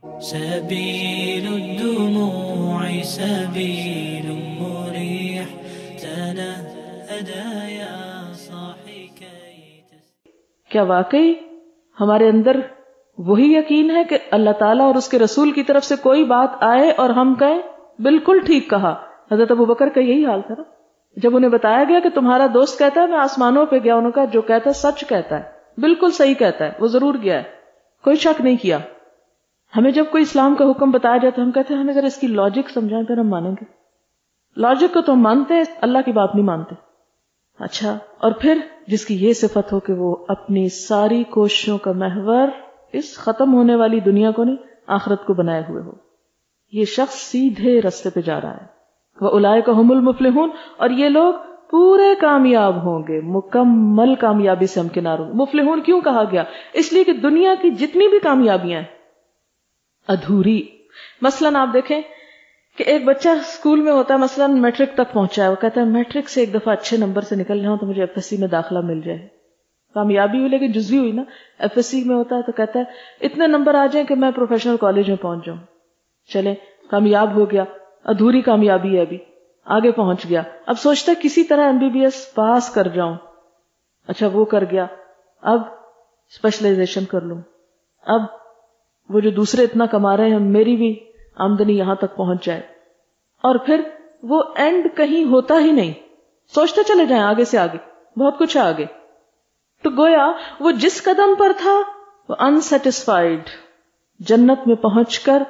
سبيل الدموع سبيل مريح تنهدى يا صاحي كي کیا واقعی ہمارے اندر وہی یقین ہے کہ اللہ تعالیٰ اور اس کے رسول کی طرف سے کوئی بات آئے اور ہم کہیں بالکل ٹھیک کہا؟ حضرت ابوبکر کا یہی حال تھا نا، جب انہیں بتایا گیا کہ تمہارا دوست کہتا ہے میں آسمانوں پہ گیا، انہوں نے کہا جو کہتا ہے سچ کہتا ہے، بالکل صحیح کہتا ہے، وہ ضرور گیا ہے، کوئی شک نہیں کیا۔ ہمیں جب کوئی اسلام کا حکم بتایا جاتا ہے ہم کہتے ہیں ہمیں اگر اس کی لاجک سمجھائیں پھر ہم مانیں گے۔ لاجک کو تو ہم مانتے ہیں، اللہ کی بات نہیں مانتے۔ اچھا، اور پھر جس کی یہ صفت ہو کہ وہ اپنی ساری کوششوں کا محور اس ختم ہونے والی دنیا کو نہیں آخرت کو بنائے ہوئے ہو، یہ شخص سیدھے رستے پہ جا رہا ہے۔ وَأُولَئِكَ هُمُ الْمُفْلِحُونَ، اور یہ لوگ پورے کامیاب ہوں گے، مکمل کامیابی سے ہمکنار ہوں گے۔ مفلحون کیوں کہا گیا؟ اس لیے کہ دنیا کی جتنی بھی کامیابیاں ہیں ادھوری۔ مثلاً آپ دیکھیں کہ ایک بچہ اسکول میں ہوتا ہے، مثلاً میٹرک تک پہنچا ہے، وہ کہتا ہے میٹرک سے ایک دفعہ اچھے نمبر سے نکل جاؤں تو مجھے ایف ایس سی میں داخلہ مل جائے۔ کامیابی ہوئی لیکن جزوی ہوئی نا۔ ایف ایس سی میں ہوتا ہے تو کہتا ہے اتنے نمبر آ جائیں کہ میں پروفیشنل کالج میں پہنچ جاؤں۔ چلے کامیاب ہو گیا، ادھوری کامیابی ہے، ابھی آگے پہنچ گیا، اب سوچتا ہے کسی طرح MBBS پاس کر جاؤں۔ اچھا وہ کر گیا، اب اسپیشلائزیشن کر لوں، اب وہ جو دوسرے اتنا کما رہے ہیں میری بھی آمدنی یہاں تک پہنچ جائے، اور پھر وہ اینڈ کہیں ہوتا ہی نہیں، سوچتے چلے جائیں آگے سے آگے، بہت کچھ ہے آگے۔ تو گویا وہ جس قدم پر تھا وہ انسیٹسفائیڈ، جنت میں پہنچ کر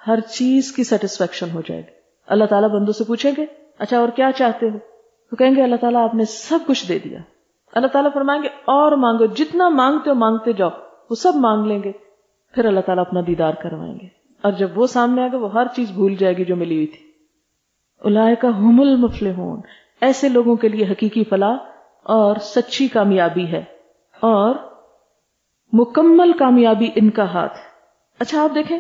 ہر چیز کی سیٹسفیکشن ہو جائے گی۔ اللہ تعالیٰ بندوں سے پوچھیں گے اچھا اور کیا چاہتے ہو؟ تو کہیں گے اللہ تعالیٰ آپ نے سب کچھ دے دیا۔ اللہ تعالیٰ فرمائیں گے اور مانگو، جتنا مانگتے ہو مانگتے جاؤ، وہ سب مانگ لیں گے، پھر اللہ تعالیٰ اپنا دیدار کروائیں گے، اور جب وہ سامنے آئے گا وہ ہر چیز بھول جائے گی جو ملی ہوئی تھی۔ اولئک ھم المفلحون، ایسے لوگوں کے لیے حقیقی فلاح اور سچی کامیابی ہے، اور مکمل کامیابی ان کا ہاتھ ہے۔ اچھا آپ دیکھیں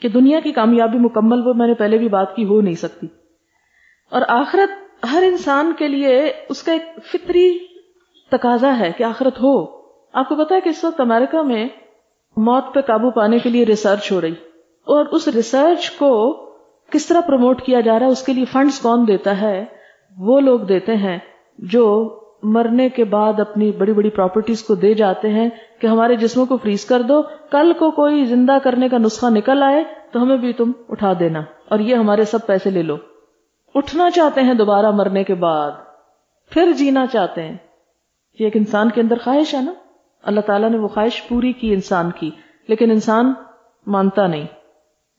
کہ دنیا کی کامیابی مکمل، وہ میں نے پہلے بھی بات کی، ہو نہیں سکتی، اور آخرت ہر انسان کے لیے اس کا ایک فطری تقاضا ہے کہ آخرت ہو۔ آپ کو پتا ہے کہ اس وقت امریکہ میں موت پہ قابو پانے کے لیے ریسرچ ہو رہی، اور اس ریسرچ کو کس طرح پروموٹ کیا جا رہا ہے، اس کے لیے فنڈز کون دیتا ہے؟ وہ لوگ دیتے ہیں جو مرنے کے بعد اپنی بڑی بڑی پراپرٹیز کو دے جاتے ہیں کہ ہمارے جسموں کو فریز کر دو، کل کو کوئی زندہ کرنے کا نسخہ نکل آئے تو ہمیں بھی تم اٹھا دینا، اور یہ ہمارے سب پیسے لے لو۔ اٹھنا چاہتے ہیں دوبارہ مرنے کے بعد، پھر جینا چاہتے ہیں۔ یہ ایک انسان کے اندر خواہش ہے نا، اللہ تعالیٰ نے وہ خواہش پوری کی انسان کی، لیکن انسان مانتا نہیں۔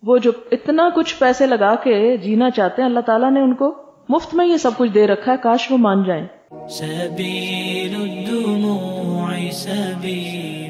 وہ جو اتنا کچھ پیسے لگا کے جینا چاہتے ہیں، اللہ تعالیٰ نے ان کو مفت میں یہ سب کچھ دے رکھا ہے، کاش وہ مان جائیں۔ سبيل الدموع سبيل